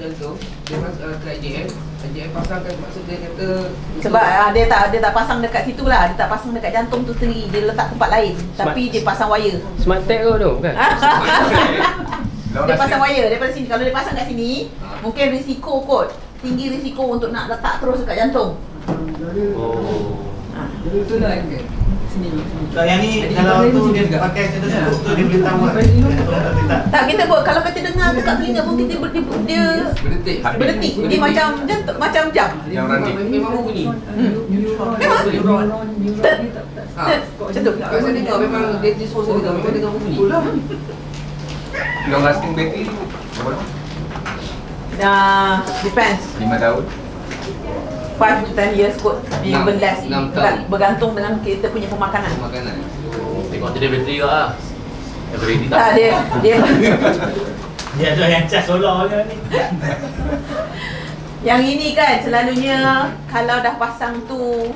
jantung, dia masuk ke IJM, IJM pasangkan, maksud dia kata sebab dia tak pasang dekat situ lah, dia tak pasang dekat jantung tu sendiri, dia letak tempat lain, tapi dia pasang wire. Smart tag tu kan? Dia pasang wire daripada sini. Kalau dia pasang kat sini, mungkin risiko kot, tinggi risiko untuk nak letak terus dekat jantung. Betul lah kan? Sini. So yang ni kalau tu dia pakai stetoskop tu dia boleh tahu tak? Tak, kita buat kalau kita dengar dekat telinga pun kita dia berdetik. Dia macam jantung, macam jam. Yang running memang bunyi. Memang macam tu. Kalau saya dengar memang dia source dia dengar memang dengar bunyi. Long lasting battery berapa? Depends. 5 tahun. 5 to 10 years kot. Even less. 6 tahun. Bergantung dengan kita punya pemakanan. Tengok dia bateri juga lah. Every Tak, dia Dia ada yang cas solar je ni. yang ini kan selalunya kalau dah pasang tu,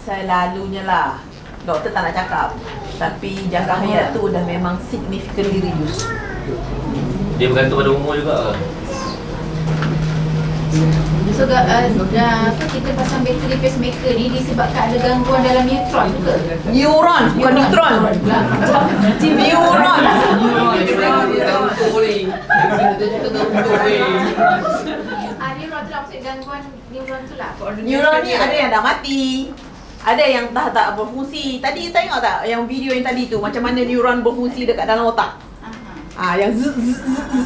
selalunya lah doktor tak nak cakap, tapi jangka hayat tu dah memang significantly reduce. Dia bergantung pada umur juga. So kita pasang bateri pacemaker ni disebabkan ada gangguan dalam neutron juga. Neuron, bukan neutron. Neuron. Neuron tu lah, maksud gangguan neuron tu lah. Neuron ni ada yang dah mati, ada yang tak berfungsi. Tadi tengok tak yang video yang tadi tu, macam mana neuron berfungsi dekat dalam otak. Yang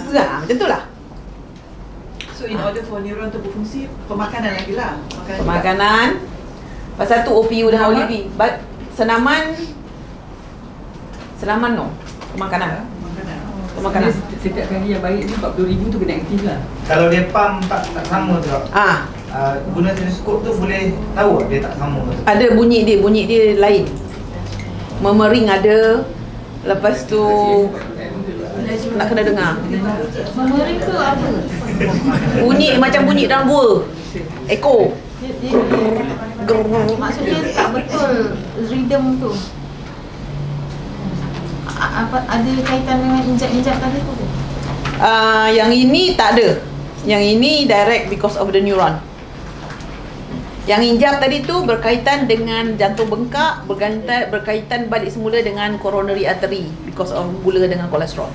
macam tu lah. So in order for neuron tu berfungsi, pemakanan lagi lah. Pemakanan. Pasal tu OPU dengan OLIVI. Senaman no. Pemakanan. Pemakanan. Setiap kali yang baik ni 40,000 tu kena aktif lah. Kalau dia pump tak sama tu. Guna stetoskop tu boleh tahu dia tak sama tu. Ada bunyi dia lain. Memering ada. Lepas tu nak kena dengar. Memering tu apa? Bunyi macam bunyi dalam gua. Echo. Maksudnya tak betul rhythm tu. Ada kaitan dengan injak-injak tadi tu? Yang ini tak ada. Yang ini direct because of the neuron. Yang injap tadi tu berkaitan dengan jantung bengkak, berkaitan balik semula dengan coronary artery because of gula dengan kolesterol.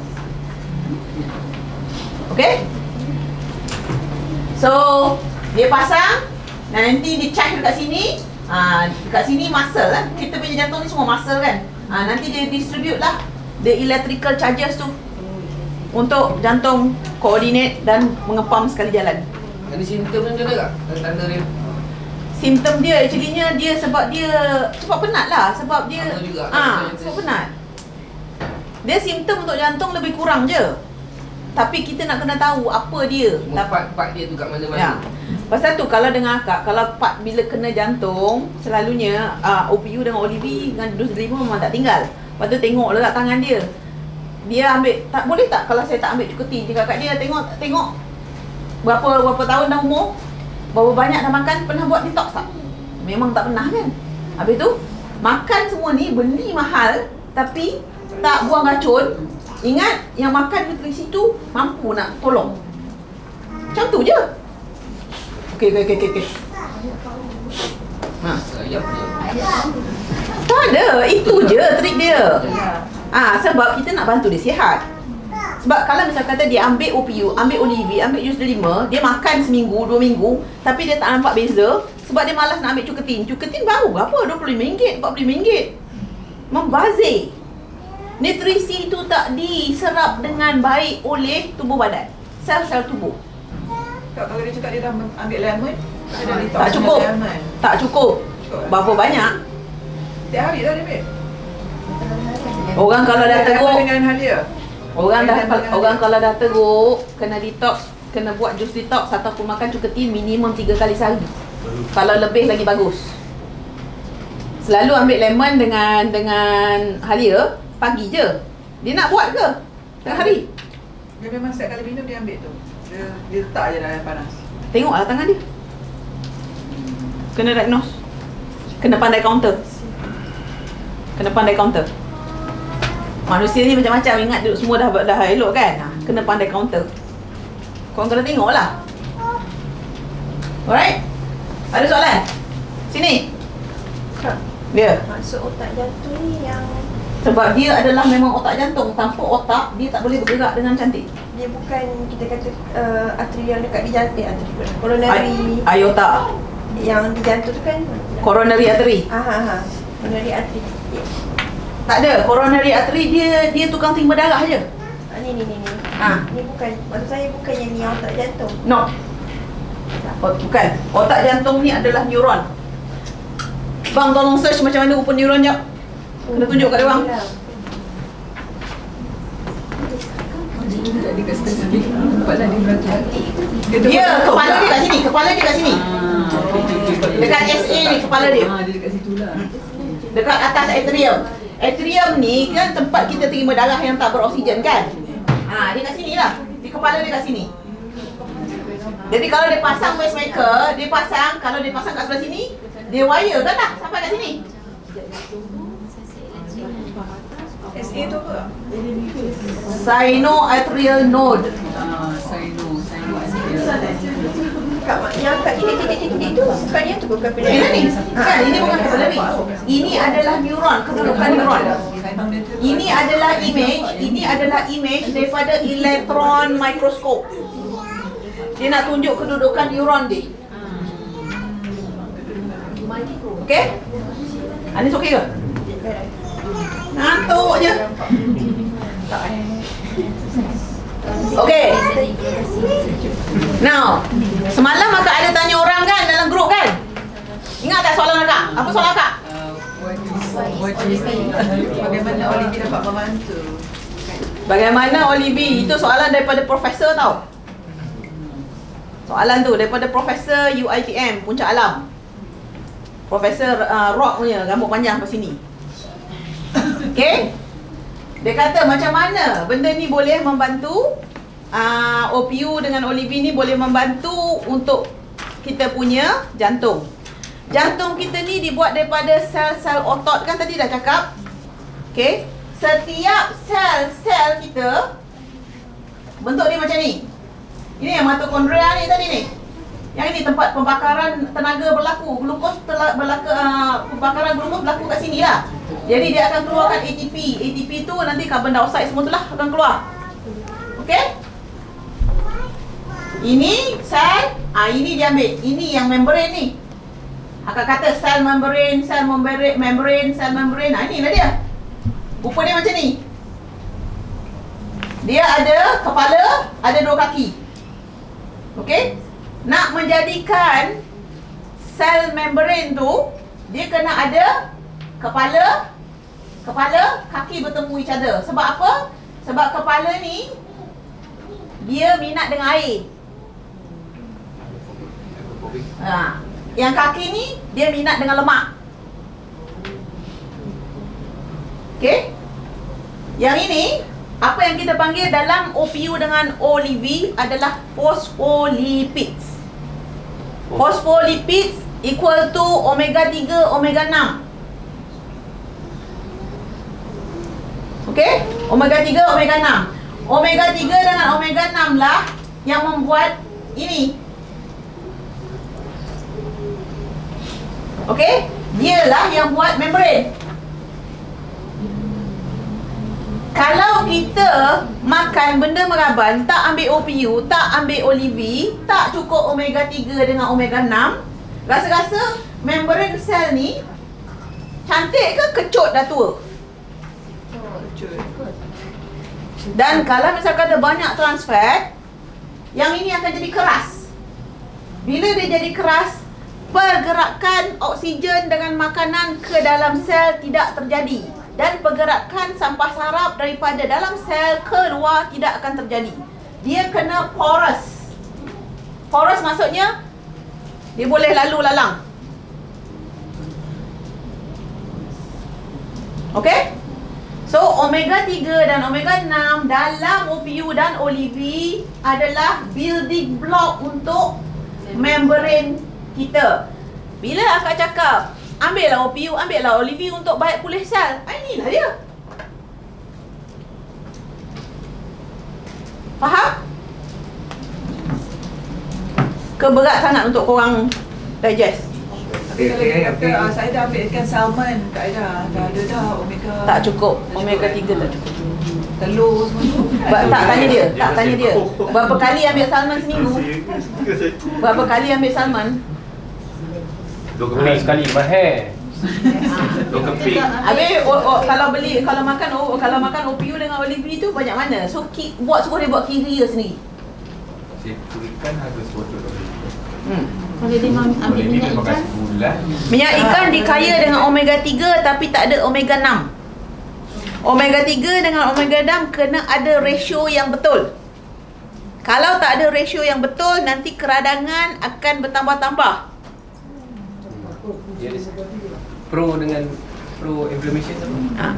Okay? So, dia pasang, nanti dia charge dekat sini. Dekat sini muscle kan. Kita punya jantung ni semua muscle kan. Nanti dia distribute lah the electrical charges tu untuk jantung coordinate dan mengepam sekali jalan. Ada simptom macam mana tak? Tanda dia? Simptom dia actually-nya dia sebab penat lah. Sebab dia sebab penat. Dia simptom untuk jantung lebih kurang je. Tapi kita nak kena tahu apa dia. Part dia tu kat mana-mana. Ya. Pasal tu kalau dengar akak, kalau part bila kena jantung, selalunya OPU dengan OLIVI dengan dus deliver memang tak tinggal. Lepas tu tengok dekat tangan dia. Dia ambil, tak boleh tak kalau saya tak ambil cukuti dia kat dia, tengok berapa tahun dah umur, berapa banyak dah makan, pernah buat detox tak? Memang tak pernah kan. Habis tu makan semua ni, beli mahal tapi tak buang racun. Ingat yang makan nutrisi tu mampu nak tolong. Macam tu je. Okey. Tak ada, itu je trik dia. Sebab kita nak bantu dia sihat. Sebab kalau misal kata dia ambil OPU, ambil OLIVI, ambil jus delima, dia makan seminggu, 2 minggu, tapi dia tak nampak beza sebab dia malas nak ambil cuketin. Cuketin baru berapa? RM25, RM45. Membazir. Nutrisi itu tak diserap dengan baik oleh tubuh badan, sel-sel tubuh. Kalau dia cakap dia dah ambil lemon, dia dah detox. Tak cukup. Tak cukup. Berapa banyak? Setiap hari dah dia ambil. Orang kalau dah teruk dengan Halia. Orang kalau dah teruk, kena detox, kena buat jus detox ataupun makan cuketin minimum 3 kali sehari. Kalau lebih lagi bagus. Selalu ambil lemon dengan Halia pagi je. Dia nak buat ke? Tengah hari. Dia memang setiap kali minum dia ambil tu. Dia letak je dalam air panas. Tengoklah tangan dia. Kena diagnose. Kena pandai counter. Manusia ni macam-macam, ingat semua dah elok kan? Kena pandai counter. Korang kena tengok lah. Alright? Ada soalan? Sini. Dia. Maksud otak jantung ni yang Sebab dia adalah memang otak jantung. Tanpa otak, dia tak boleh bergerak dengan cantik. dia bukan kita kata arteri yang dekat di jantung, arteri coronary Aorta. yang di jantung tu kan Coronary artery. coronary arteri. Tak ada. Coronary artery dia tukang timba darah je. Ni. Ni bukan, maksud saya bukan yang ni otak jantung. No. Bukan. Otak jantung ni adalah neuron. Bang tolong search macam mana rupa neuron jap. Kena tunjuk kat dia bang. Dia kat spesifik tempatlah dia berada. Dia kepala dia kat sini. Kepala dia kat sini. Dekat SA ni kepala dia. Dia dekat situ lah. Dekat atas atrium. Atrium ni kan tempat kita terima darah yang tak beroksigen kan? Dia kat sini lah. Di kepala dia kat sini. Jadi kalau dia pasang pacemaker, kalau dia pasang kat sebelah sini, dia wire kan lah sampai kat sini. SA tu apa? Sinoatrial node. Yang kat titik-titik tu bukan yang tu, bukan Ini ni. Kan ini bukan kapilari. Ini adalah neuron, kedudukan neuron. Ini adalah image daripada elektron mikroskop. Dia nak tunjuk kedudukan neuron dia. Okey? Anis okey ke? Ngantuk je. Okey. Now, semalam akak ada tanya orang kan dalam grup kan? Ingat tak soalan akak? Apa soalan akak? Bagaimana Olivia dapat membantu? Bagaimana Olivia? Itu soalan daripada profesor tau. Soalan tu daripada Profesor UiTM Puncak Alam. Profesor Rock punya, rambut panjang kat sini. Okay? Dia kata macam mana benda ni boleh membantu OPU dengan Olivia ni boleh membantu untuk kita punya jantung. Jantung kita ni dibuat daripada sel-sel otot kan tadi dah cakap. Okay? Setiap sel-sel kita bentuk dia macam ni. Ini yang mitokondria ni tadi ni. Yang ini tempat pembakaran tenaga berlaku. Pembakaran glukos berlaku kat sini lah. Jadi dia akan keluarkan ATP. ATP tu nanti carbon dioxide semua tu lah akan keluar. Okay? Ini sel. Ini dia ambil. Ini yang membrane ni. Akak kata sel membrane, sel membrane, sel membrane. Inilah dia. Rupa dia macam ni. Dia ada kepala, ada 2 kaki. Okey? Nak menjadikan sel membrane tu, dia kena ada kepala, kaki bertemu each other. Sebab apa? Sebab kepala ni dia minat dengan air. Yang kaki ni dia minat dengan lemak. Okey? Yang ini apa yang kita panggil dalam OPU dengan Olivia adalah phospholipids. Phospholipids equal to omega 3, omega 6. Okey? Omega 3, omega 6. Omega 3 dengan omega 6 lah yang membuat ini. Okey? Dialah yang buat membrane. Kalau kita makan benda meraban, tak ambil OPU, tak ambil Olivia, tak cukup omega 3 dengan omega 6, rasa-rasa membrane sel ni cantik ke kecut dah tua? Dan kalau misalkan ada banyak trans fat, yang ini akan jadi keras. Bila dia jadi keras, pergerakan oksigen dengan makanan ke dalam sel tidak terjadi. Dan pergerakan sampah saraf daripada dalam sel keluar tidak akan terjadi. Dia kena porous. Porous maksudnya dia boleh lalu lalang. Okey? So omega 3 dan omega 6 dalam OPU dan Olivia adalah building block untuk membrane kita. Bila akak cakap ambillah OPU, ambillah Olivia untuk baik pulih sel, inilah dia. Faham? berat sangat untuk korang digest. Tapi kalau kata saya dah ambil ikan salmon, Kak Aida dah ada dah omega. Tak cukup, omega 3 tak cukup. Telur semua tu. Tak tanya dia. Berapa kali ambil salmon seminggu? Berapa kali ambil salmon? 2 keping sekali mahal. 2 keping. Habis kalau makan OPU dengan Olive tu banyak mana? So suruh dia buat kira sendiri. Saya ikan harga sebotol. Kalau dia ambil minyak ikan, Minyak ikan dikaya dengan omega 3 tapi tak ada omega 6. Omega 3 dengan omega 6 kena ada ratio yang betul. Kalau tak ada ratio yang betul, nanti keradangan akan bertambah-tambah. Pro dengan pro inflammation apa?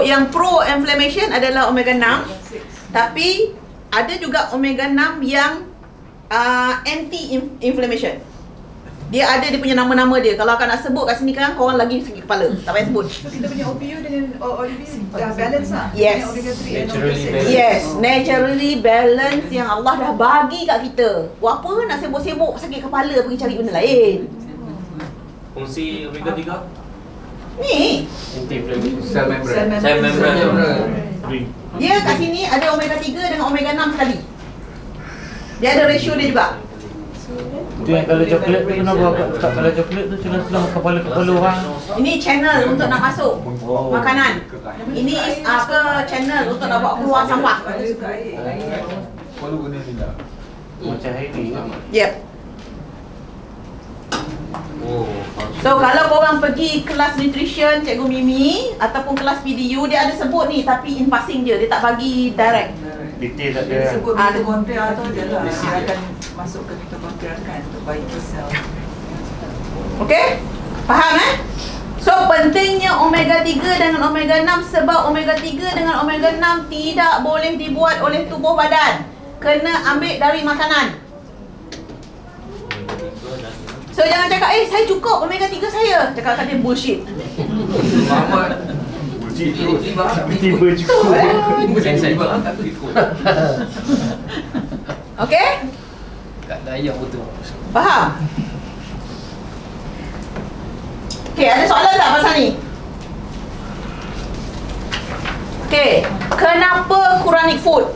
Yang pro inflammation adalah omega 6. Tapi ada juga omega 6 yang anti inflammation. Dia ada dia punya nama-nama dia. Kalau akan nak sebut kat sini kan korang lagi sakit kepala. Tak payah sebut. So kita punya OPU dengan Olive dah balance lah. Yes. Omega 3 and Naturally omega 6. balance. Yes, naturally balance yang Allah dah bagi kat kita. Buat apa nak sibuk-sibuk sakit kepala pergi cari benda lain. Fungsi omega 3? Ni, Anti-inflammation. Sel membran. Sel membran. dia kat sini ada omega 3 dengan omega 6 sekali. Dia ada ratio dia juga. Tu yang kalau coklat tu kenapa tak kalau coklat tu celah-celah kepala orang. Ini channel untuk nak masuk makanan. Ini channel untuk nak bawa keluar sampah. Ada suka air. Kalau guna ni lah. Macam hari ni. Yep. So kalau korang pergi kelas nutrition Cikgu Mimi ataupun kelas PDU, dia ada sebut ni tapi in passing je, dia tak bagi direct. Detail tak Dia ada. sebut mitochondria tu je lah. Dia akan masuk ke mitochondria kan untuk vital cell. Okay? Faham So pentingnya omega 3 dengan omega 6 sebab omega 3 dengan omega 6 tidak boleh dibuat oleh tubuh badan. Kena ambil dari makanan. So jangan cakap, saya cukup omega 3 saya. Cakap kat dia bullshit. Muhammad Tiba cukup. Okay? Kat dayak betul. Faham? Okay, ada soalan tak pasal ni? Okay, kenapa Quranic food?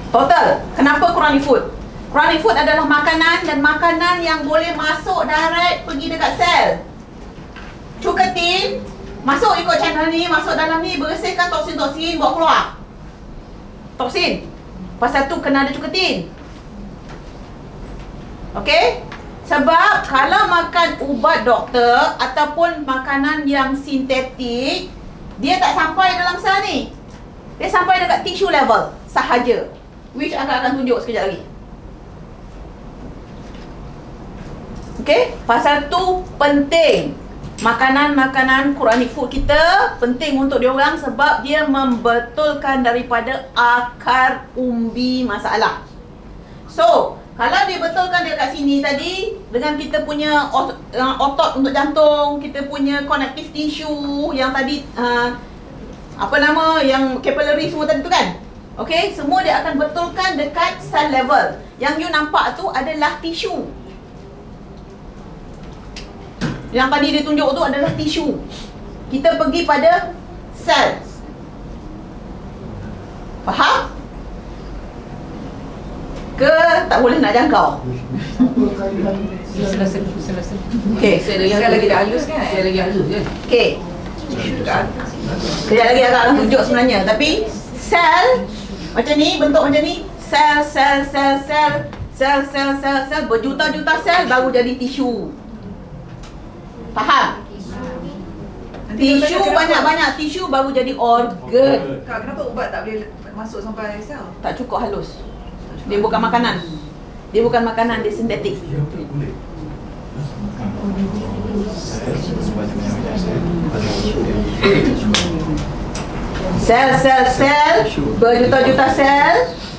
Total, kenapa Quranic food? Quranic food adalah makanan dan makanan yang boleh masuk direct pergi dekat sel. Cuketin, masuk ikut channel ni, masuk dalam ni, bersihkan toksin-toksin, bawa keluar. Toksin. Pasal tu kena ada cuketin. Okay? Sebab kalau makan ubat doktor ataupun makanan yang sintetik, dia tak sampai dalam sel ni. Dia sampai dekat tissue level sahaja. Which akan tunjuk sekejap lagi. Okay? Pasal tu penting. Makanan-makanan Quranic food kita penting untuk diorang sebab dia membetulkan daripada akar umbi masalah. So, kalau dia betulkan dekat sini tadi dengan kita punya otot untuk jantung, kita punya connective tissue yang tadi yang capillary semua tadi tu kan. Okay, semua dia akan betulkan dekat cell level. Yang you nampak tu adalah tissue. Yang tadi dia tunjuk tu adalah tisu. Kita pergi pada sel. Faham? Ke tak boleh nak jangkau? Okay. Sekali lagi dah halus kan? Saya lagi halus je. Okay. Kejap lagi agak nak tunjuk sebenarnya. Tapi sel macam ni, bentuk macam ni. Sel, berjuta-juta sel baru jadi tisu. Faham? Tisu banyak-banyak tisu baru jadi organ. Kak, kenapa ubat tak boleh masuk sampai sel? Tak cukup halus. Dia bukan makanan. Dia bukan makanan, dia sintetik. Sel, berjuta-juta sel.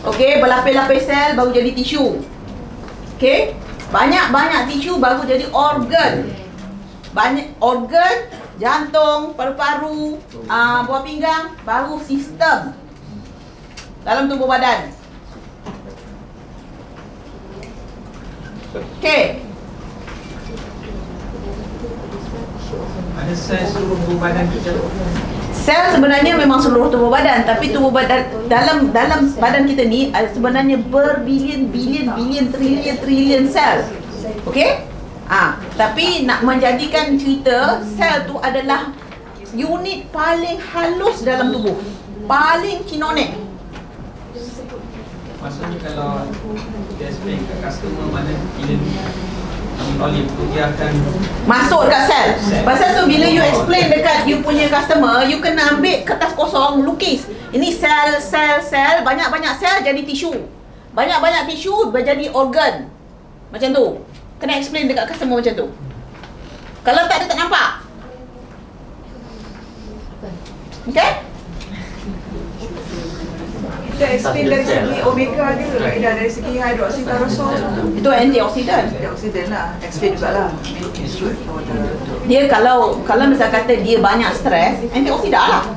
Okey, berlapis-lapis sel baru jadi tisu. Okey? Banyak-banyak tisu baru jadi organ. Banyak organ, jantung, paru-paru, buah pinggang, baru sistem dalam tubuh badan. Okay. Ada sel seluruh tubuh badan kita. Sel sebenarnya memang seluruh tubuh badan, tapi tubuh badan dalam badan kita ni sebenarnya berbilion trilion sel. Okey? Tapi nak menjadikan cerita, sel tu adalah unit paling halus dalam tubuh. Paling kinonek. Maksudnya kalau kita explain kat customer mana bila terminologi tu dia akan masuk dekat sel. Pasal tu bila you explain dekat you punya customer, you kena ambil kertas kosong, lukis. Ini sel, banyak-banyak sel jadi tisu. Banyak-banyak tisu berjadi organ. Macam tu. Kena explain dekat customer macam tu. Kalau tak, dia tak nampak. Okay? Kita explain dari segi omega dia, Aida, dari segi hydroxytyrosol. Itu antioksidan. Antioksidan lah, explain jugalah. Dia kalau misal kata dia banyak stres, antioksidan lah.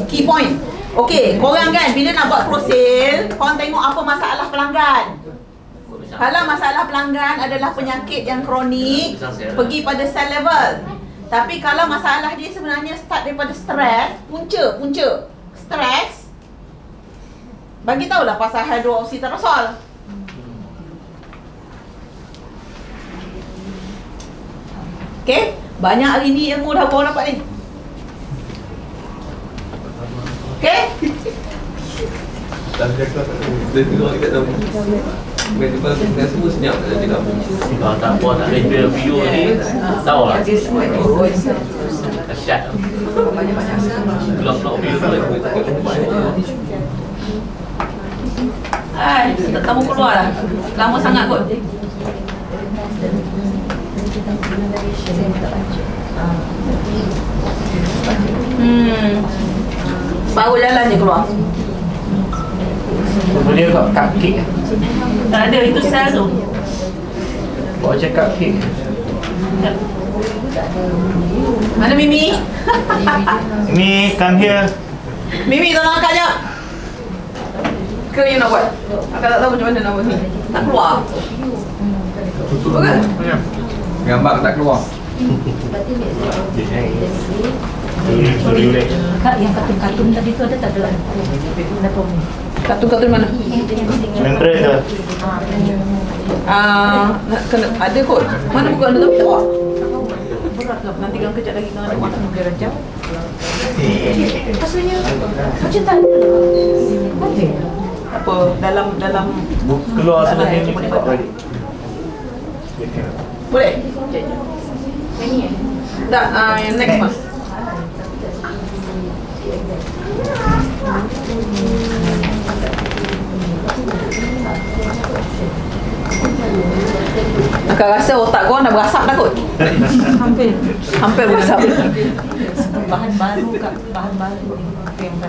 Key point. Okey, korang kan bila nak buat cross-sale, korang tengok apa masalah pelanggan. Kalau masalah pelanggan adalah penyakit yang kronik, pergi pada cell level. Tapi kalau masalah dia sebenarnya start daripada stres, punca stres, bagi tahulah pasal hydroxytyrosol. Okey, banyak hari ni ilmu dah korang dapat ni. Okey? Dah cakap dia tengok dekat dalam. Main depan kita semua senyap kat dalam kamu. Kalau tak puas nak review video ni, tahu lah. Dahsyat. Blok-blok video tu. Tak tahu keluar dah. Lama sangat kot. Baru jalan je keluar. Dia kat cupcake. Tak ada, itu sel tu. Bawa je cupcake. Mana Mimi? Mimi, come here. Mimi, tolong angkat jap. Ke you nak buat? Akak tak tahu macam mana nak buat ni. Tak keluar. Tutup Bukan? gambar tak keluar. Kak, yang kartun-kartun tadi tu ada tak ada? Kartun-kartun mana? Membran tu. Nak kena ada kot. Mana buku anda tahu tak bawa? Nanti kalau kejap lagi kau ada buat dia rajam. Maksudnya macam tak ada. Apa dalam Keluar sebenarnya ni buka balik. boleh? Yang ni Tak, yang next mas. Akak rasa otak korang dah berasap dah kot. Hampir berasap. bahan baru Kak, bahan baru.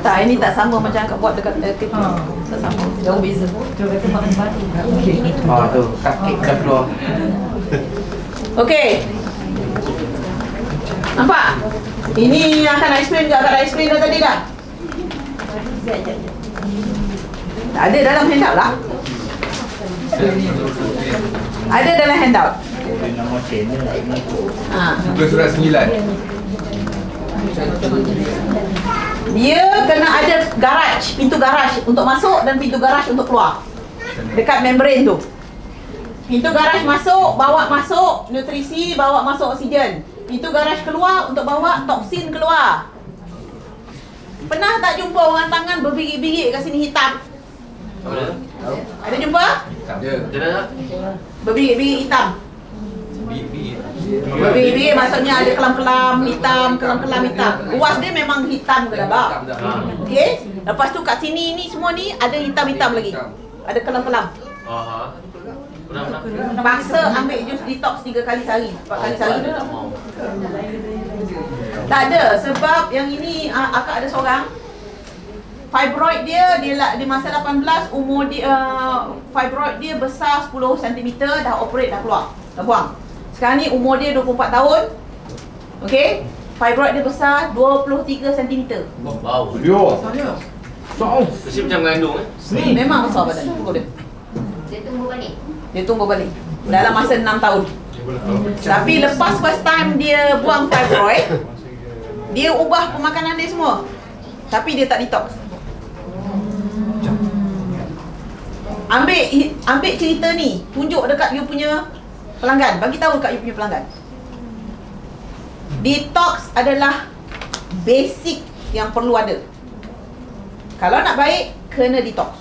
Tak, ini tak sama macam akak buat dekat kita. Tak sama, jauh beza. Dia kata bahan baru. Tu, cupcake dah keluar. Okey. Nampak? Ini akan explain ke? Akak dah explain dah tadi dah? Tak ada dalam handout lah. Ada dalam handout. Bukan surat 9. Dia kena ada garaj, pintu garaj untuk masuk dan pintu garaj untuk keluar. Dekat membran tu. Pintu garaj masuk, bawa masuk nutrisi, bawa masuk oksigen. Pintu garaj keluar untuk bawa toksin keluar. Pernah tak jumpa orang tangan berbigit-bigit kat sini hitam? Ada jumpa? Ya. Berbigit-bigit hitam. Berbigit-bigit maksudnya ada kelam-kelam hitam, kelam-kelam hitam. Ruas dia memang hitam ke dalam. Okey. Lepas tu kat sini ni semua ni ada hitam-hitam lagi. Ada kelam-kelam. Paksa ambil jus detox 3 kali sehari, 4 kali sehari. Tak ada, sebab yang ini akak ada seorang fibroid dia di masa 18 umur dia fibroid dia besar 10 cm, dah operate, dah keluar, dah buang. Sekarang ni umur dia 24 tahun. Okey, fibroid dia besar 23 cm. Wow. Yo. Mesti macam mengandung Memang besar badan dia. Dia tumbuh balik. Dia tumbuh balik. dalam masa 6 tahun. Tapi lepas first time dia buang fibroid, dia ubah pemakanan dia semua. Tapi dia tak detox. Ambil cerita ni, tunjuk dekat you punya pelanggan, bagi tahu dekat you punya pelanggan. Detox adalah basic yang perlu ada. Kalau nak baik, kena detox.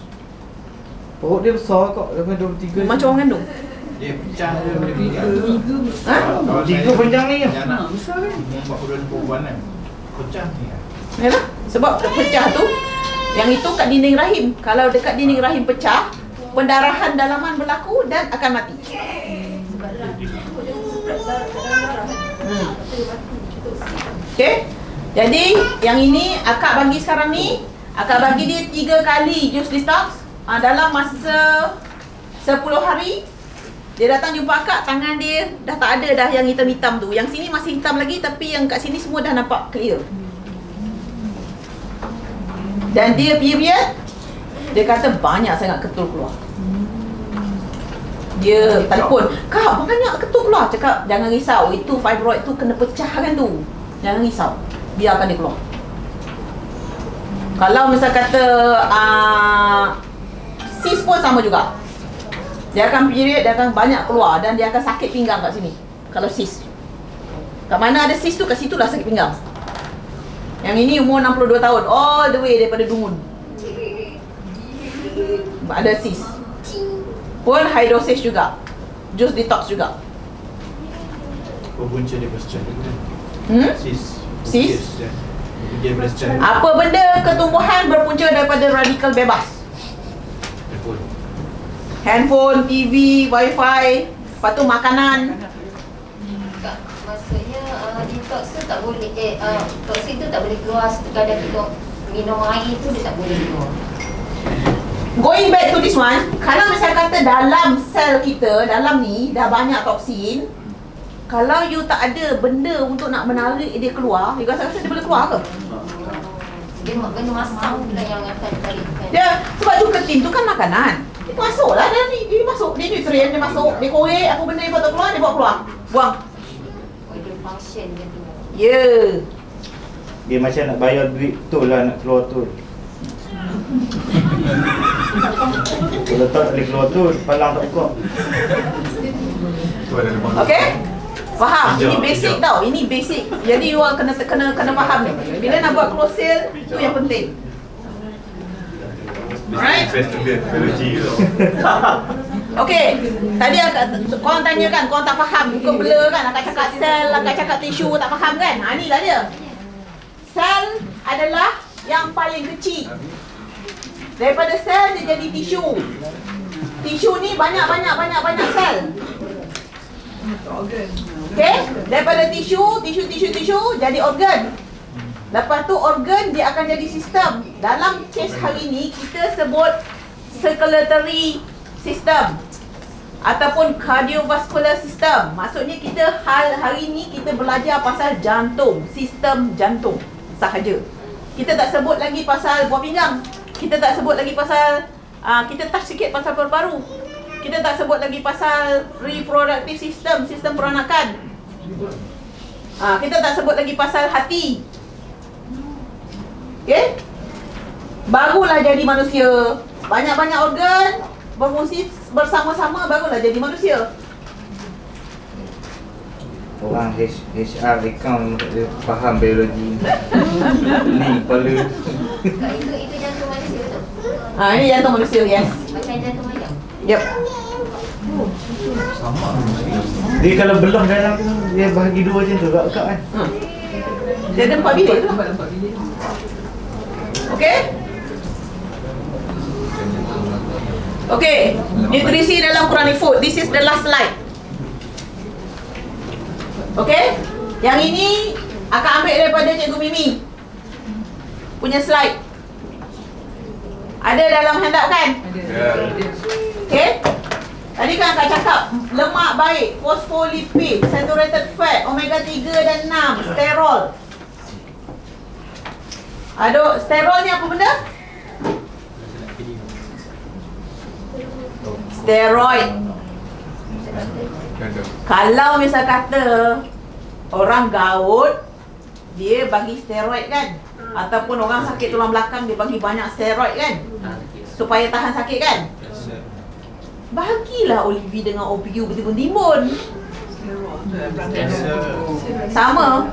Perut dia besar kok, lepas 23 Macam orang kandung. Dia pecah je benda ni. Ha? 23 panjang ni kan? Anak besar kan? Umur 40 perempuan kan? Pecah ni kan? Yalah, sebab pecah tu, yang itu kat dinding rahim. Kalau dekat dinding rahim pecah, pendarahan dalaman berlaku dan akan mati. Okey. Jadi yang ini akak bagi sekarang ni, akak bagi dia 3 kali jus detox dalam masa 10 hari. Dia datang jumpa akak, tangan dia dah tak ada dah yang hitam-hitam tu. Yang sini masih hitam lagi, tapi yang kat sini semua dah nampak clear. Dan dia period, dia kata banyak sangat ketul keluar. Dia telefon, "Kak, banyak ketul keluar." Cakap, "Jangan risau, itu fibroid tu kena pecahkan tu. Jangan risau, biarkan dia keluar." Kalau misal kata sis pun sama juga. Dia akan period, dia akan banyak keluar dan dia akan sakit pinggang kat sini. Kalau sis, kat mana ada sis tu, kat situlah sakit pinggang. Yang ini umur 62 tahun, all the way daripada Dungun. Ada sis. Pun high dosage juga. Jus detox juga. Punca dia pecah juga. Sis. Sis? Dia pecah. Apa benda ketumbuhan berpunca daripada radikal bebas? Handphone, TV, wifi, lepas tu makanan. Maksudnya detox tu tak boleh toksin tu tak boleh keluar sekadar kita minum air tu dia tak boleh keluar. Going back to this one, kalau misal kata dalam sel kita, dalam ni dah banyak toksin, kalau you tak ada benda untuk nak menarik dia keluar, you rasa dia boleh keluar ke? Dia kena masak pula yang akan tarikkan. Dia, sebab tu ketin tu kan makanan. Dia masuklah dalam ni, dia masuk, dia nutrien, dia masuk, dia korek, apa benda dia patut keluar, dia bawa keluar. Buang. Oh, dia function dia tu. Ya. Dia macam nak bayar duit betul lah nak keluar tu. Kalau tak boleh keluar tu, palang tak buka. Okay? Faham? Ini basic tau. Ini basic. Jadi you all kena faham ni. Bila nak buat close sale, tu yang penting. Alright? Okay. Tadi korang tanya kan, korang tak faham. Muka blur kan, akak cakap sel, akak cakap tisu, tak faham kan? Ni lah dia. Sel adalah yang paling kecil. Daripada sel dia jadi tisu. Tisu ni banyak sel. Okay? Daripada tisu jadi organ. Lepas tu organ dia akan jadi sistem. Dalam kes hari ni kita sebut circulatory system ataupun cardiovascular system. Maksudnya kita hari ni kita belajar pasal jantung, sistem jantung sahaja. Kita tak sebut lagi pasal buah pinggang. Kita tak sebut lagi pasal kita touch sikit pasal paru-paru. Kita tak sebut lagi pasal reproductive system, sistem peranakan. Kita tak sebut lagi pasal hati. Okay? Barulah jadi manusia. Banyak-banyak organ berfungsi bersama-sama, barulah jadi manusia. Orang HR account dia faham biologi. Ni kepala. Itu jantung manusia tu. Ini jantung manusia, yes. Macam jantung ayam. Yep. Sama. Dia kalau belah dalam tu, dia bahagi dua macam tu kat kan. Dia ada 4 bilik tu. Okay? Okay, nutrisi dalam Quranic food. This is the last slide. Okay? Yang ini akan ambil daripada Cikgu Mimi punya slide. Ada dalam handout kan? Okay? Tadi kan Kak cakap lemak baik, fosfolipid, saturated fat, omega 3 dan 6, sterol. Aduh, sterol ni apa benda? Steroid. Kalau misal kata orang gout, dia bagi steroid kan? Ataupun orang sakit tulang belakang, dia bagi banyak steroid kan? Supaya tahan sakit kan? Bagilah Olivi dengan OPU bertimbun-timbun. Sama.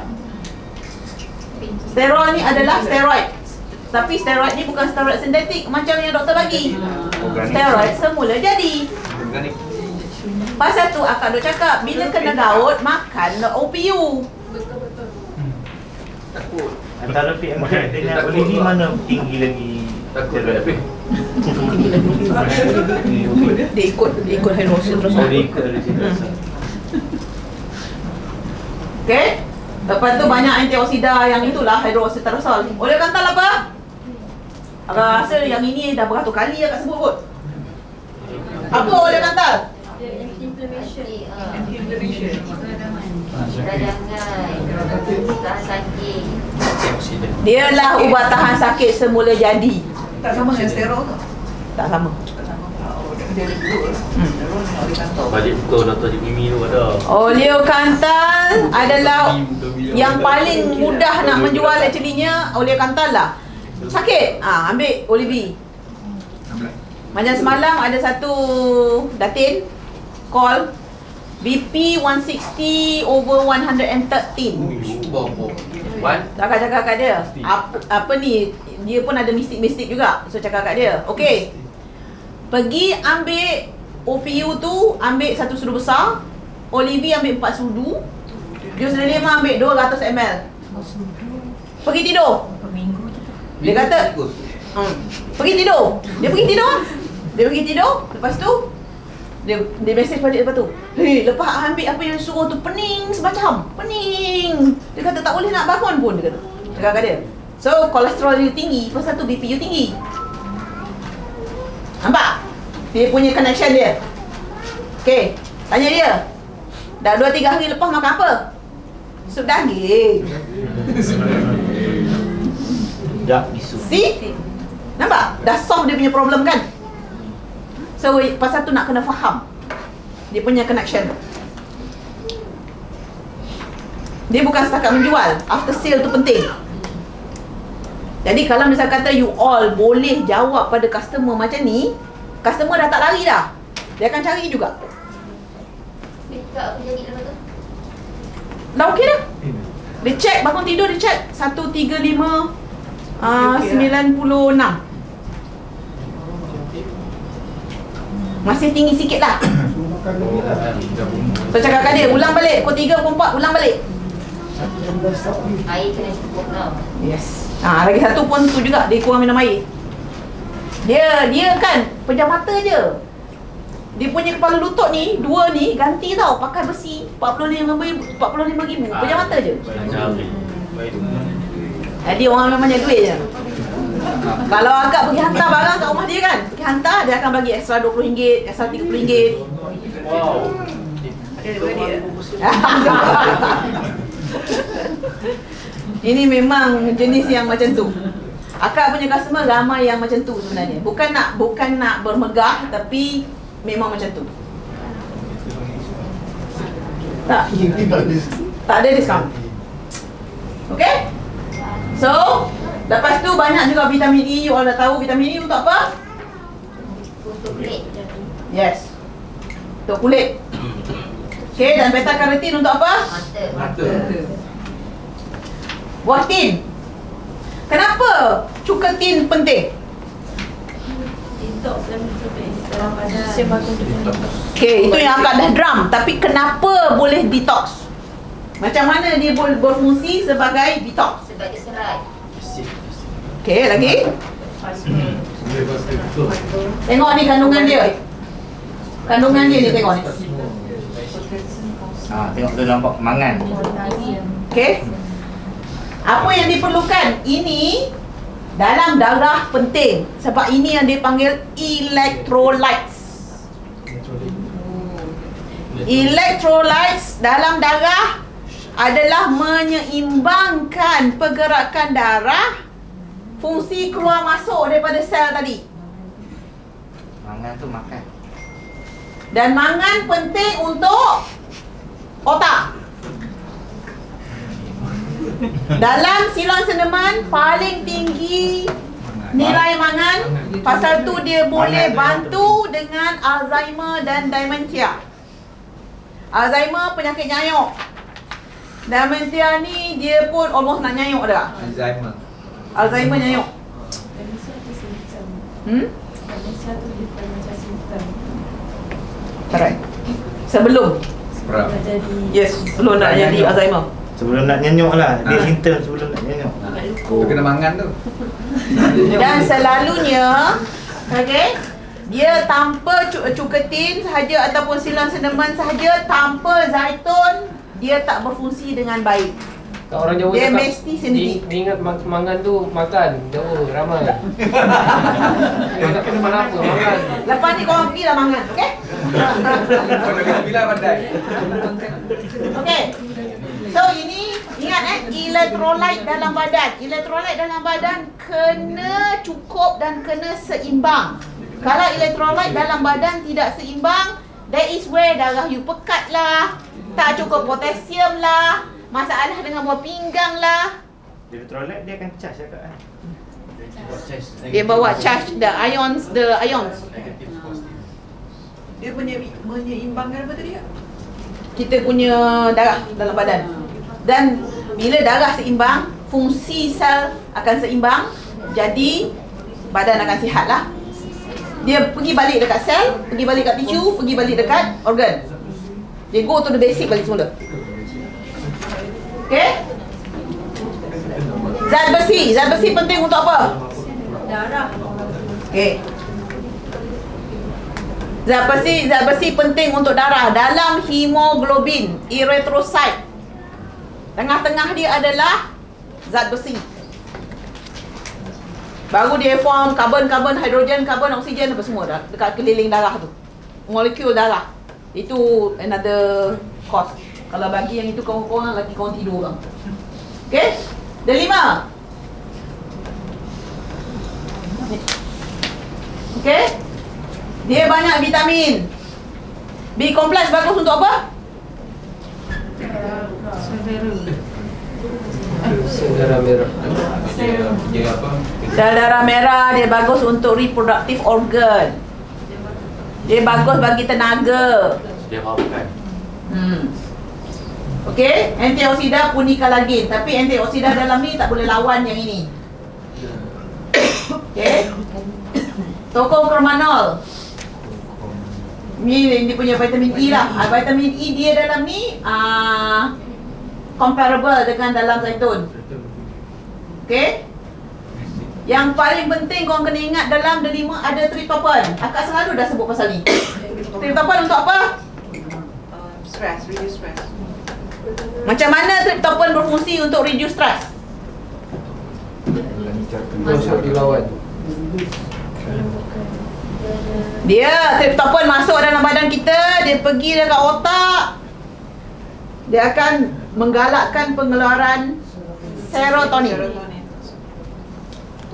Steroid ni adalah steroid. Tapi steroid ni bukan steroid sintetik macam yang doktor bagi. Steroid semula jadi. Pasal tu akak duk cakap, bila kena gout, makanlah OPU. Antara PMK dengan Olivi mana tinggi lagi? Takut dah habis. Dia ikut hydroxyl terus. Dia ikut dari sini. Okey. Lepas tu banyak antioksida yang itulah hydroxytyrosol. Oleh kantal apa? Akak rasa yang ini dah beratus kali akak sebut kot. Apa oleh kantal? Inflammation. Peradangan, tahan sakit. Dialah ubat tahan sakit semula jadi. Tak sama dengan sterol tak? Tak sama. Dia ada dua. Sterol dengan oleokantal. Balik pukul Dr. Mimi tu ada. Oleokantal adalah yang paling mudah nak menjual actually-nya oleokantal lah. Sakit? Ambil Olivi. Macam semalam ada satu datin call BP 160/113. Cakap kat dia. Apa ni? Dia pun ada mistik-mistik juga. So cakap kat dia. Okey. Pergi ambil OPU tu, ambil satu sudu besar. Olivi ambil 4 sudu. Josdelima ambil 200 ml. Pergi tidur. Dia kata pergi tidur. Dia pergi tidur. Dia pergi tidur. Lepas tu dia mesej balik lepas tu. Hei, lepas ambil apa yang suruh tu pening semacam. Pening. Dia kata tak boleh nak bangun pun dia kata. Cakap kat dia. So kolesterol you tinggi, pasal tu BP you tinggi. Nampak? Dia punya connection dia. Okey, tanya dia. Dah 2-3 hari lepas makan apa? Sup daging. Dak bisu. See? Nampak? Dah solve dia punya problem kan? So pasal tu nak kena faham dia punya connection. Dia bukan setakat menjual. After sale tu penting. Jadi kalau misal kata you all boleh jawab pada customer macam ni, customer dah tak lari dah. Dia akan cari juga. Makeup apa jadi lepas tu? Dah okey dah. Dia check, bangun tidur dia check 135 96. Masih tinggi sikit lah. So cakap kat dia, ulang balik. Pukul 3, pukul 4, ulang balik. Air kena cukup lah. Yes. Lagi satu pun tu juga, dia kurang minum air. Dia kan pejam mata je. Dia punya kepala lutut ni, dua ni ganti tau, pakai besi 45,000. Pejam mata je. Jadi orang memang banyak duit je. Kalau agak pergi hantar barang kat rumah dia kan, pergi hantar, dia akan bagi ekstra RM20, ekstra RM30. Wow. Ada daripada dia. Ini memang jenis yang macam tu. Akak punya customer ramai yang macam tu sebenarnya. Bukan nak bermegah, tapi memang macam tu. Tak ada diskaun. Okay? So, lepas tu banyak juga vitamin E. You all dah tahu vitamin E untuk apa? Untuk kulit. Yes, untuk kulit. Okay, dan beta karotin untuk apa? Mata. Buah tin. Kenapa cuka tin penting? Detox dan dalam badan. Okay, itu yang akak dah drum. Tapi kenapa boleh detox? Macam mana dia boleh berfungsi sebagai detox? Sebab dia serat. Okay, lagi. Tengok ni kandungan dia. Kandungan dia ni tengok ni. Tengok tu nampak mangan. Okay. Apa yang diperlukan? Ini dalam darah penting. Sebab ini yang dipanggil electrolytes. Electrolytes dalam darah adalah menyeimbangkan pergerakan darah, fungsi keluar masuk daripada sel tadi. Mangan tu makan. Dan mangan penting untuk otak. Dalam silang senaman paling tinggi nilai mangan. Pasal tu dia boleh bantu dengan Alzheimer dan dementia. Alzheimer penyakit nyayuk. Dementia ni dia pun almost nak nyayuk dah. Alzheimer nyayuk. Correct. Sebelum. Yes, sebelum nak jadi Alzheimer. Sebelum nak nyanyuk lah. Dia simptom sebelum nak nyanyuk. Kena mangan tu. Dan selalunya, okey, dia tanpa cuketin sahaja ataupun silang senaman sahaja, tanpa zaitun, dia tak berfungsi dengan baik. Kalau orang Jawa Dia cakap, mesti sendiri. Dia ingat mangan tu makan. Jawa ramai. Dia tak kena mana apa, mangan. Lepas ni korang pergilah mangan, okey? Bila pandai. Okey. So ini ingat elektrolit dalam badan. Elektrolit dalam badan kena cukup dan kena seimbang. Kalau elektrolit dalam badan tidak seimbang, that is where darah you pekat lah, tak cukup potasium lah, masalah dengan buah pinggang lah. Elektrolit dia akan charge kan? Dia bawa charge the ions. Dia menyeimbangkan apa tadi? Kita punya darah dalam badan. Dan bila darah seimbang, fungsi sel akan seimbang, jadi badan akan sihat lah. Dia pergi balik dekat sel, pergi balik kat tisu, pergi balik dekat organ. Dia go to the basic balik semula. Okay? Zat besi. Zat besi penting untuk apa? Darah. Okay. Zat besi penting untuk darah. Dalam hemoglobin, erythrocyte, tengah-tengah dia adalah zat besi. Baru dia form karbon, hidrogen, karbon, oksigen apa semua dah dekat keliling darah tu. Molekul darah. Itu another cost. Kalau bagi yang itu korang lagi korang tidur bang. Okay? Dan 5. Okay? Dia banyak vitamin. B kompleks bagus untuk apa? Sel darah merah. Dia apa? Sel darah merah dia bagus untuk reproductive organ. Dia bagus bagi tenaga. Dia makan. Okey, antioksida punicalagin, tapi antioksida dalam ni tak boleh lawan yang ini. Okey. Tocophermanol. Ni dia punya vitamin E lah. Vitamin E dia dalam ni comparable dengan dalam zaitun. Okey. Yang paling penting korang kena ingat dalam delima ada tryptophan. Akak selalu dah sebut pasal ni. Tryptophan untuk apa? Stress, reduce stress. Macam mana tryptophan berfungsi untuk reduce stress? Masuk dilawan. Dia tryptophan masuk dalam badan kita, dia pergi dekat otak. Dia akan menggalakkan pengeluaran serotonin.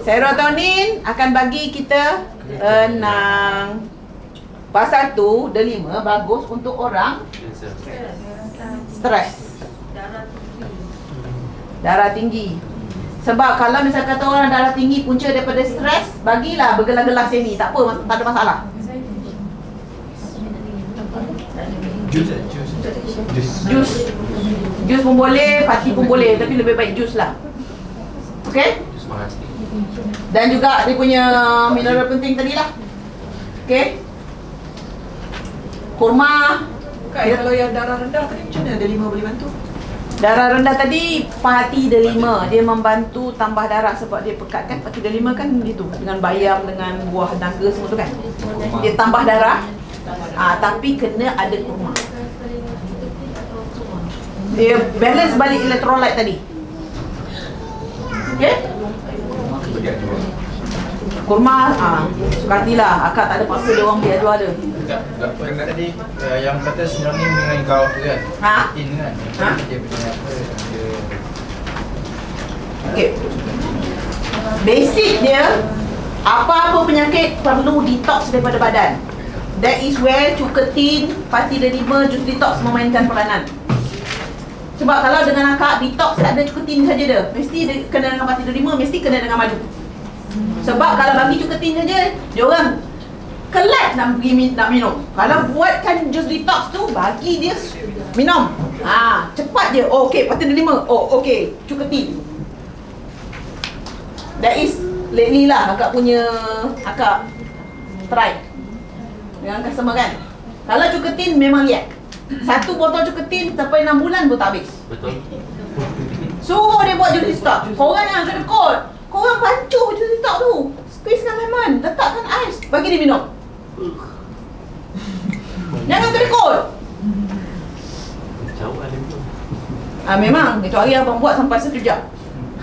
Serotonin akan bagi kita tenang. Pasal tu delima bagus untuk orang stres. Darah tinggi. Sebab kalau misal kata orang darah tinggi punca daripada stres, bagilah bergelas-gelas sini, tak apa, tak ada masalah. Jus pun boleh, pati pun boleh, tapi lebih baik jus lah. Okey? Dan juga dia punya mineral penting tadi lah. Okey? Kurma. Kalau yang darah rendah tadi macam mana delima boleh bantu? Darah rendah tadi pati delima, dia membantu tambah darah sebab dia pekat kan. Pati delima kan gitu, dengan bayam, dengan buah naga semua tu kan. Dia tambah darah. Tapi kena ada kurma. Dia balance balik elektrolit tadi. Okey? Kurma, suka hatilah. Akak tak ada paksa dia orang biar jual ada. Tak pernah tadi yang kata sinonim dengan kau tu kan? In kan? Dia punya apa? Okey. Basic dia, apa-apa penyakit perlu detox daripada badan. That is where cuketin, parti delima, jus detox memainkan peranan. Sebab kalau dengan akak detox tak ada cuketin saja dia. Mesti dia kena dengan parti delima, mesti kena dengan madu. Sebab kalau bagi cuketin saja, dia orang kelat nak pergi nak minum. Kalau buatkan jus detox tu, bagi dia minum. Cepat je. Oh, okey, parti delima. Oh, okey, cuketin. That is lately lah akak try dengan customer kan. Kalau cuketin memang lihat. Satu botol cuketin sampai 6 bulan pun tak habis. Betul. Suruh dia buat jus detox. Korang yang kena kod. Korang bancuh jus detox tu. Squeeze dengan lemon, letakkan ais, bagi dia minum. Jangan kena kod. Jauh ada tu. Memang kecuali abang buat sampai 1 jam.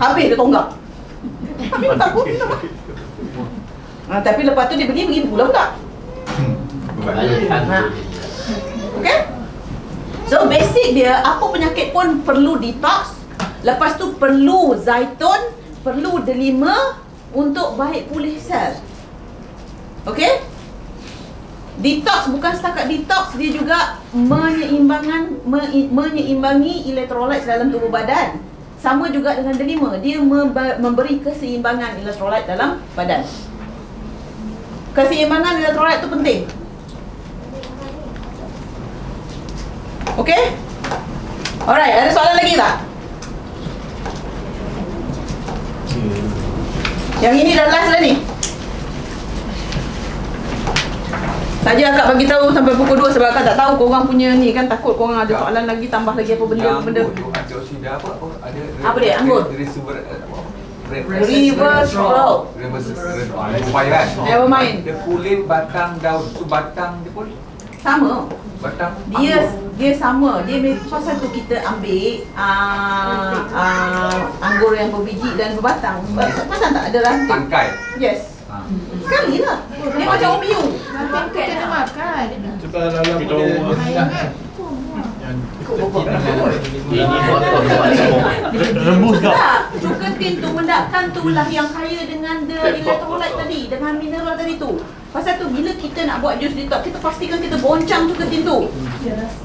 Habis dia tonggak. Habis tak pun minum lah. Tapi lepas tu dia pergi pula. Okay? So basic dia, apa penyakit pun perlu detox. Lepas tu perlu zaitun, perlu delima untuk baik pulih sel. Okay? Detox bukan setakat detox, dia juga menyeimbangi elektrolit dalam tubuh badan. Sama juga dengan delima, dia memberi keseimbangan elektrolit dalam badan. Keseimbangan elektrolit itu penting. Okay? Alright, ada soalan lagi tak? Yang ini dah last dah ni. Saja akak bagi tahu sampai pukul 2 sebab akak tak tahu korang punya ni kan, takut korang ada soalan lagi, tambah lagi apa benda. Apa dia? Anggur. Reverse roll. Never mind. Dia kulit, batang, daun. Tu batang dia pun sama. Batang Dia sama. Dia pasal tu kita ambil anggur yang berbiji dan berbatang. Pasal tak ada ranting. tangkai. Yes. Sekali lah. Dia macam ubiu. Kita nak makan. Cuba dalam Ini rebus kau. Tak, cuketin tu mendakan tu lah yang kaya dengan elektrolit tadi, dengan mineral tadi tu. Pasal tu bila kita nak buat jus detox, kita pastikan kita boncang cuketin tu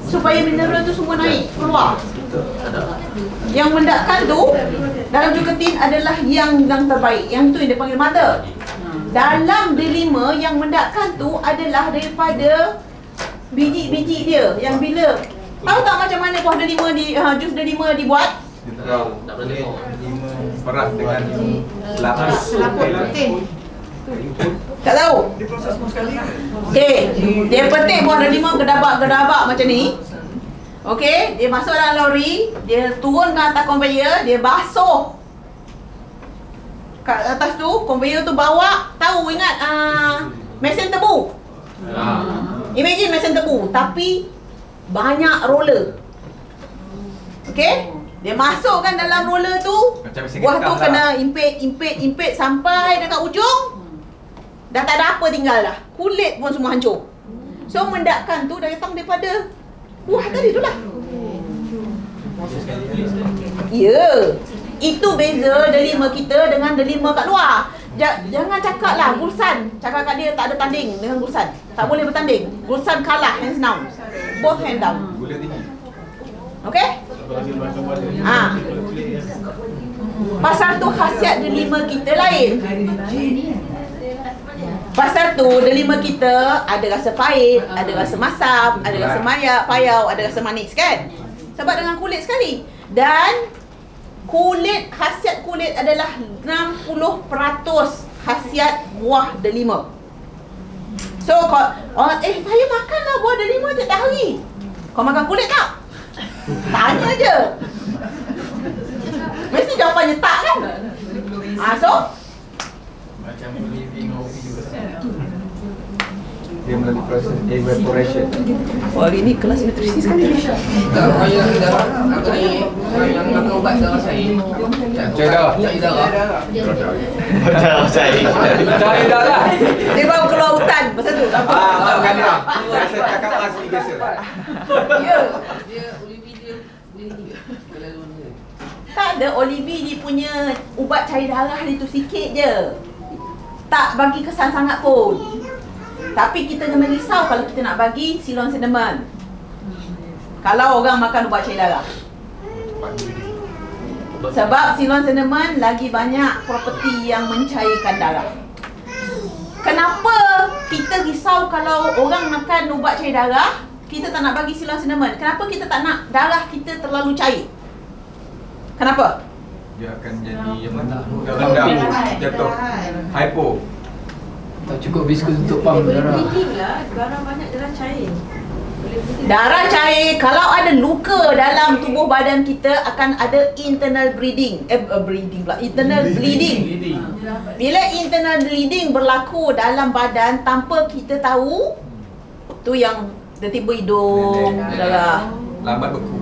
supaya mineral tu semua naik keluar. Yang mendakan tu dalam cuketin adalah yang terbaik. Yang tu yang dia panggil mother. Dalam delima yang mendakan tu adalah daripada biji-biji dia yang bila tahu tak macam mana buah delima jus delima dibuat? Tak boleh tengok. Perak dengan selaput putih. Tak tahu? Dia proses semua sekali kan? Okey, dia petik buah delima gedabak-gedabak macam ni. Okey, dia masuk dalam lori, dia turun ke atas conveyor, dia basuh. Kat atas tu, conveyor tu bawa, tahu ingat mesin tebu. Imagine mesin tebu tapi banyak roller. Okey? Dia masukkan dalam roller tu. Buah tu kena impit sampai dekat ujung. Dah tak ada apa tinggal dah. Kulit pun semua hancur. So mendakan tu datang daripada buah tadi tu lah. Ya. Itu beza delima kita dengan delima kat luar. Jangan cakap lah Gulsan. Cakap kat dia tak ada tanding dengan Gulsan. Tak boleh bertanding. Gulsan kalah hands down. Both hand down. Okay? Pasal tu khasiat delima kita lain. Pasal tu delima kita ada rasa pahit, ada rasa masam, ada rasa payau, ada rasa manis kan? Sebab dengan kulit sekali. Dan khasiat kulit adalah 60% khasiat buah delima. So, saya makanlah buah delima tiap hari. Kau makan kulit tak? Tanya je. Mesti jawapannya tak kan? So? Macam living kopi juga. Dia melalui proses evaporation. Hari ni kelas nutrisi sekali. Tak, yang darah apa ni? Yang makan ubat darah cair. Cair darah. Darah cair. Cair darah. Dia baru keluar hutan pasal tu. Bukan dia. Biasa cakap asli biasa. Ya. Dia Olivi dia ni kalau ni. Tak ada Olivi dia punya ubat cair darah dia tu sikit je. Tak bagi kesan sangat pun. Tapi kita kena risau kalau kita nak bagi silon cinnamon. Kalau orang makan ubat cair darah. Sebab silon cinnamon lagi banyak properti yang mencairkan darah. Kenapa kita risau kalau orang makan ubat cair darah, kita tak nak bagi silon cinnamon? Kenapa kita tak nak darah kita terlalu cair? Kenapa? Dia akan jadi rendah, jatuh, hypo. Tak cukup viskus untuk pump darah. Bleeding lah, darah banyak darah cair. Darah cair, kalau ada luka dalam tubuh badan kita akan ada internal bleeding. Internal bleeding. Bila internal bleeding berlaku dalam badan tanpa kita tahu, tu yang tiba-tiba hidung, darah. Lambat beku.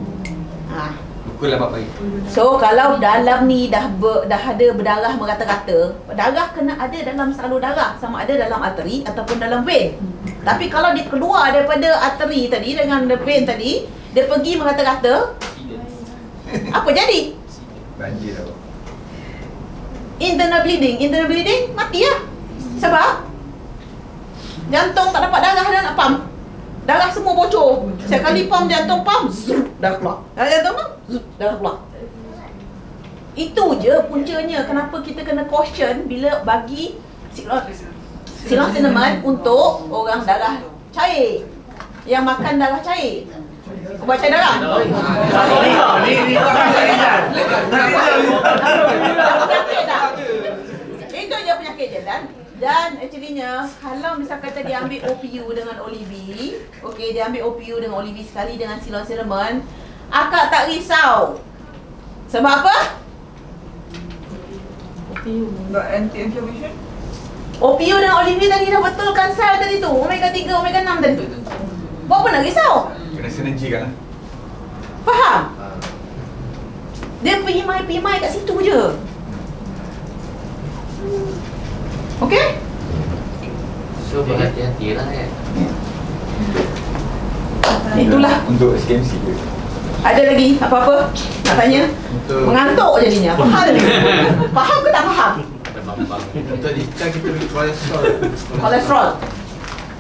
Beku lambat baik. So kalau dalam ni dah ada berdarah merata-rata, darah kena ada dalam salur darah, sama ada dalam arteri ataupun dalam vein. Tapi kalau dia keluar daripada arteri tadi dengan vein tadi, dia pergi merata-rata, apa jadi? Banjir tau. Internal bleeding mati lah. Sebab jantung tak dapat darah dah nak pump. Darah semua bocor. Setiap kali pump jantung pump, zup, darah keluar. Jantung pump, zup, darah keluar. Itu je puncanya kenapa kita kena caution bila bagi silon cinnamon untuk orang darah cair, yang makan darah cair. Ubat cair darah. Itu je penyakit je. Dan actuallynya kalau misal kata dia ambil OPU dengan Olivi, okey, dia ambil OPU dengan Olivi sekali dengan silon cinnamon, akak tak risau. Sebab apa? OPU anti-inflammation. OPU dengan Olivi tadi dah betulkan sel tadi tu, omega 3, omega 6 tadi tu. Buat apa nak risau? Kena sinergi kan lah. Faham? Dia PMI kat situ je. Okey? So berhati-hati lah kan. Itulah. Untuk SKMC je. Ada lagi apa-apa nak tanya? Mengantuk jadinya. Faham ni? Faham ke tak faham? Untuk dicek kita beri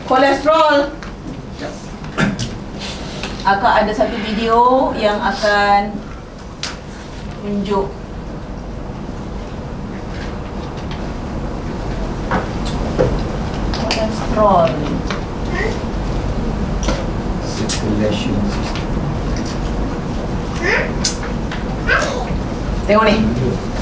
Kolesterol. Akak ada satu video yang akan tunjuk kolesterol. Circulation system. Tengok ni.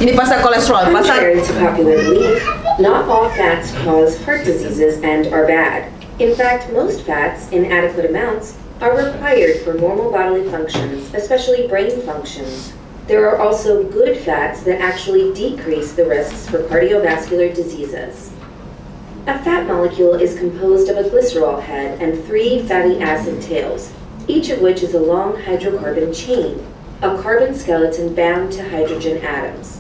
Ini pasal kolesterol. Contrary to popular belief, not all fats cause heart diseases and are bad. In fact, most fats, in adequate amounts, are required for normal bodily functions, especially brain functions. There are also good fats that actually decrease the risks for cardiovascular diseases. A fat molecule is composed of a glycerol head and 3 fatty acid tails, each of which is a long hydrocarbon chain, a carbon skeleton bound to hydrogen atoms.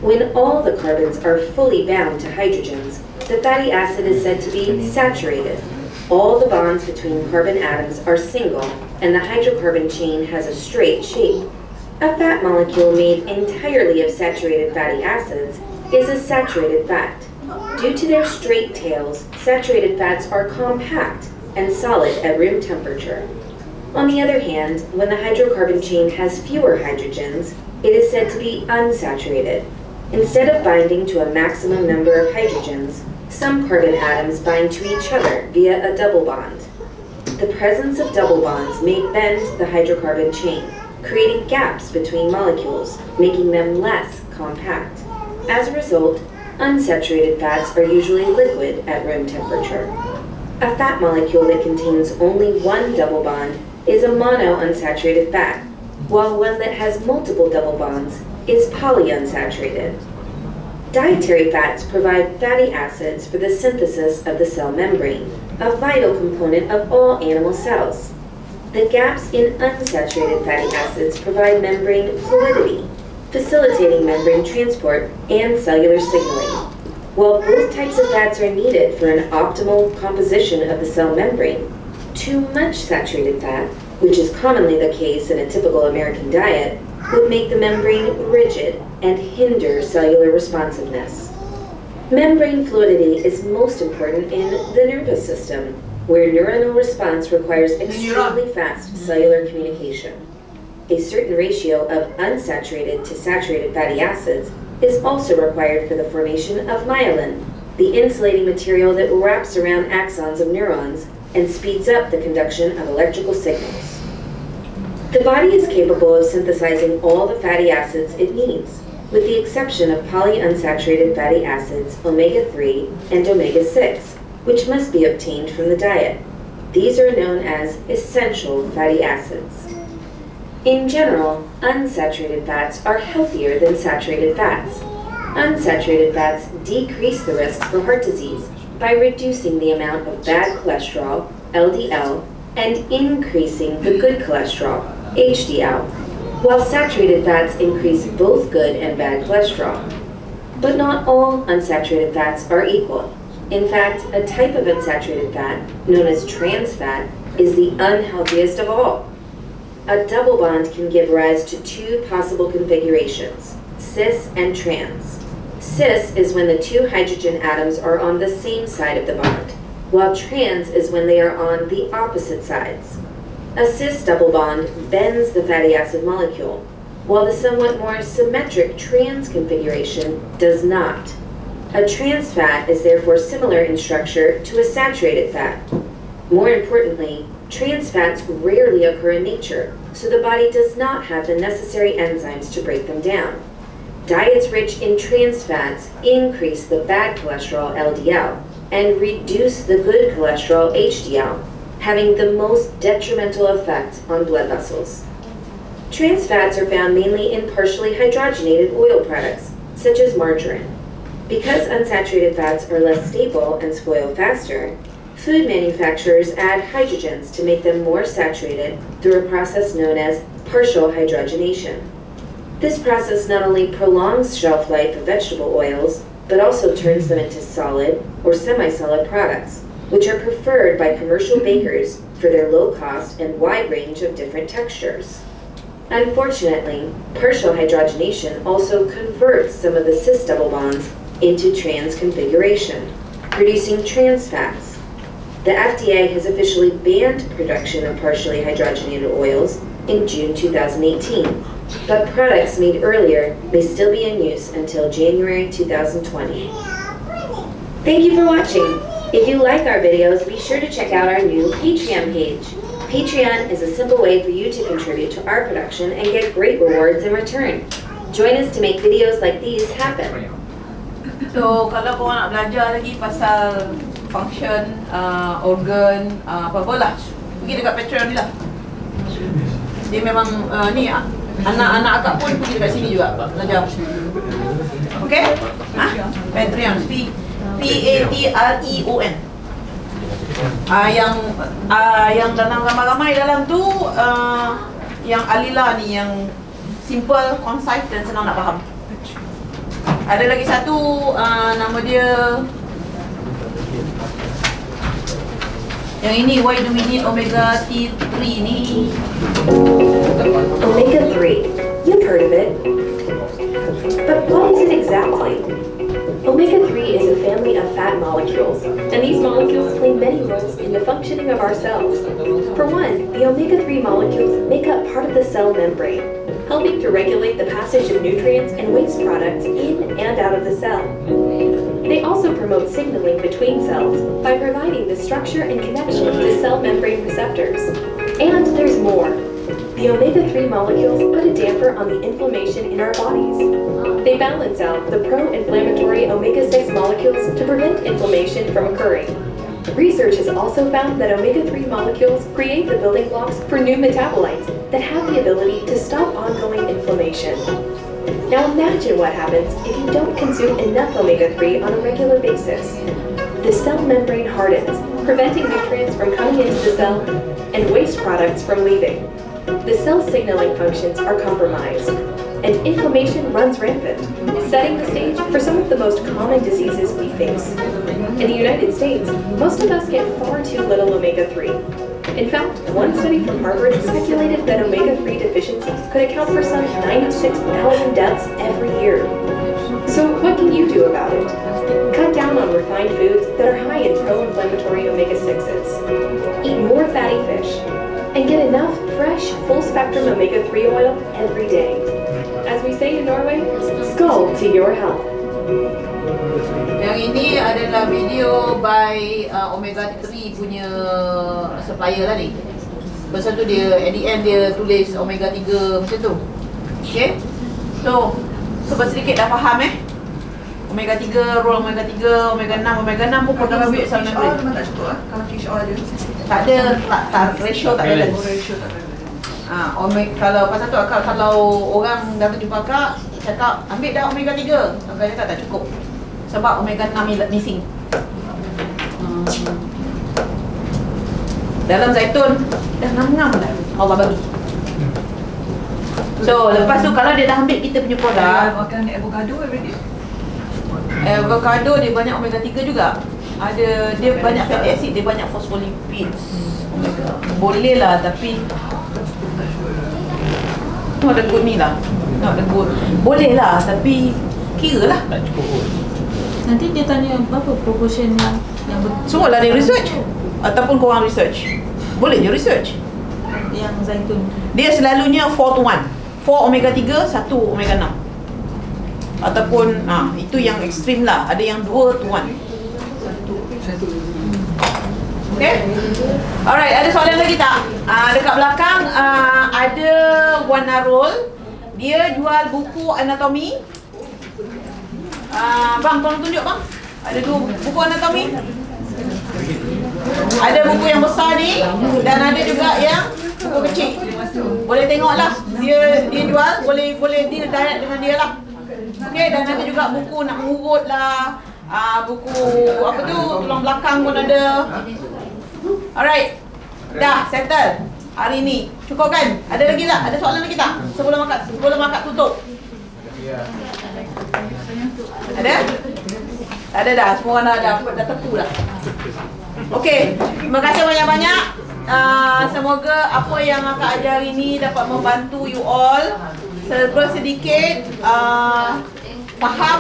When all the carbons are fully bound to hydrogens, the fatty acid is said to be saturated. All the bonds between carbon atoms are single, and the hydrocarbon chain has a straight shape. A fat molecule made entirely of saturated fatty acids is a saturated fat. Due to their straight tails, saturated fats are compact and solid at room temperature. On the other hand, when the hydrocarbon chain has fewer hydrogens, it is said to be unsaturated. Instead of binding to a maximum number of hydrogens, some carbon atoms bind to each other via a double bond. The presence of double bonds may bend the hydrocarbon chain, creating gaps between molecules, making them less compact. As a result, unsaturated fats are usually liquid at room temperature. A fat molecule that contains only one double bond is a monounsaturated fat, while one that has multiple double bonds is polyunsaturated. Dietary fats provide fatty acids for the synthesis of the cell membrane, a vital component of all animal cells. The gaps in unsaturated fatty acids provide membrane fluidity, facilitating membrane transport and cellular signaling. While both types of fats are needed for an optimal composition of the cell membrane, too much saturated fat, which is commonly the case in a typical American diet, would make the membrane rigid and hinder cellular responsiveness. Membrane fluidity is most important in the nervous system, where neuronal response requires extremely fast cellular communication. A certain ratio of unsaturated to saturated fatty acids is also required for the formation of myelin, the insulating material that wraps around axons of neurons and speeds up the conduction of electrical signals. The body is capable of synthesizing all the fatty acids it needs, with the exception of polyunsaturated fatty acids omega-3 and omega-6, which must be obtained from the diet. These are known as essential fatty acids. In general, unsaturated fats are healthier than saturated fats. Unsaturated fats decrease the risks for heart disease by reducing the amount of bad cholesterol, LDL, and increasing the good cholesterol, HDL, while saturated fats increase both good and bad cholesterol. But not all unsaturated fats are equal. In fact, a type of unsaturated fat, known as trans fat, is the unhealthiest of all. A double bond can give rise to two possible configurations, cis and trans. Cis is when the two hydrogen atoms are on the same side of the bond, while trans is when they are on the opposite sides. A cis double bond bends the fatty acid molecule, while the somewhat more symmetric trans configuration does not. A trans fat is therefore similar in structure to a saturated fat. More importantly, trans fats rarely occur in nature, so the body does not have the necessary enzymes to break them down. Diets rich in trans fats increase the bad cholesterol LDL and reduce the good cholesterol HDL, having the most detrimental effect on blood vessels. Trans fats are found mainly in partially hydrogenated oil products, such as margarine. Because unsaturated fats are less stable and spoil faster, food manufacturers add hydrogens to make them more saturated through a process known as partial hydrogenation. This process not only prolongs shelf life of vegetable oils, but also turns them into solid or semi-solid products, which are preferred by commercial bakers for their low cost and wide range of different textures. Unfortunately, partial hydrogenation also converts some of the cis double bonds into trans configuration, producing trans fats. The FDA has officially banned production of partially hydrogenated oils in June 2018, but products made earlier may still be in use until January 2020. Thank you for watching. If you like our videos, be sure to check out our new Patreon page. Patreon is a simple way for you to contribute to our production and get great rewards in return. Join us to make videos like these happen. So, kalau korang nak belajar lagi pasal function, organ, apa-apa lah, pergi dekat Patreon ni lah. Dia memang ni anak-anak akak pun pergi dekat sini juga belajar. Okay? Patreon, P-A-T-R-E-O-N. Yang dalam ramai-ramai dalam tu yang Alila ni yang simple, concise dan senang nak faham. Ada lagi satu nama dia yang ini, why do we need omega T3 ni? Omega 3, you've heard of it. But what is it exactly? Omega-3 is a family of fat molecules, and these molecules play many roles in the functioning of our cells. For one, the omega-3 molecules make up part of the cell membrane, helping to regulate the passage of nutrients and waste products in and out of the cell. They also promote signaling between cells by providing the structure and connection to cell membrane receptors. And there's more. The omega-3 molecules put a damper on the inflammation in our bodies. They balance out the pro-inflammatory omega-6 molecules to prevent inflammation from occurring. Research has also found that omega-3 molecules create the building blocks for new metabolites that have the ability to stop ongoing inflammation. Now imagine what happens if you don't consume enough omega-3 on a regular basis. The cell membrane hardens, preventing nutrients from coming into the cell and waste products from leaving. The cell signaling functions are compromised, and inflammation runs rampant, setting the stage for some of the most common diseases we face. In the United States, most of us get far too little omega-3. In fact, one study from Harvard speculated that omega-3 deficiency could account for some 96,000 deaths every year. So what can you do about it? Cut down on refined foods that are high in pro-inflammatory omega-6s. Eat more fatty fish. And get enough fresh, full-spectrum omega-3 oil every day. As we say in Norway, skål to your health. Yang ini adalah video by Omega 3 punya supplier tadi. Pasal tu dia at the end dia tulis Omega 3 macam tu. Okay? So sedikit dah faham Omega 3, role Omega 3, Omega 6, Omega 6 pun pernah ambil Fish oil memang tak cukup lah. Kalau fish oil dia tak ada, ratio tak ada. ratio tak ada. Kalau pasal tu kalau orang datang jumpa akak cakap ambil dah Omega 3, akak cakap tak cukup sebab Omega 6 missing. Dalam zaitun dah ngam-ngam dah Allah bagi. So lepas tu kalau dia dah ambil kita punya produk, makan avocado everyday. Avocado dia banyak omega 3 juga. Dia banyak fatty acid, dia banyak phospholipids. Boleh lah tapi tu ada good ni lah. Nak ada good. Boleh lah tapi kira lah tak cukup pun. Nanti dia tanya berapa proportion yang betul. Semua lah dia research ataupun korang research. Boleh je research. Yang zaitun. Dia selalunya 4:1. 4 omega 3, 1 omega 6. Ataupun itu yang ekstrim lah. Ada yang 2:1. Okay? Alright, ada soalan lagi tak? Dekat belakang ada Wan Narul. Dia jual buku anatomi. Bang, tolong tunjuk bang. Ada 2 buku anatomi. Ada buku yang besar ni dan ada juga yang buku kecil. Boleh tengok lah. Dia jual, boleh deal direct dengan dia lah. Okay, dan ada juga buku nak mengurut lah. Buku apa tu, tulang belakang pun ada. Alright. Dah settle. Hari ni cukup kan? Ada lagi tak? Ada soalan lagi tak? Sebelum akak tutup. Ada? Ada dah. Semua orang dah tepu dah. Okey, terima kasih banyak-banyak. Semoga apa yang akak ajar ini dapat membantu you all sedikit faham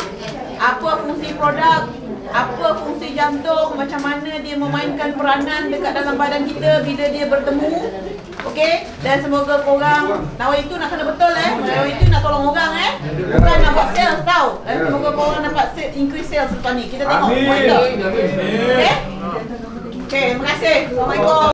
apa fungsi produk, apa fungsi jantung, macam mana dia memainkan peranan dekat dalam badan kita bila dia bertemu. Okey, dan semoga korang nawa itu nak kena betul nawa itu nak tolong orang bukan nak buat sales tau. Dan semoga korang dapat increase sales lepas ni. Kita tengok. Okey? Okey, terima kasih. Assalamualaikum.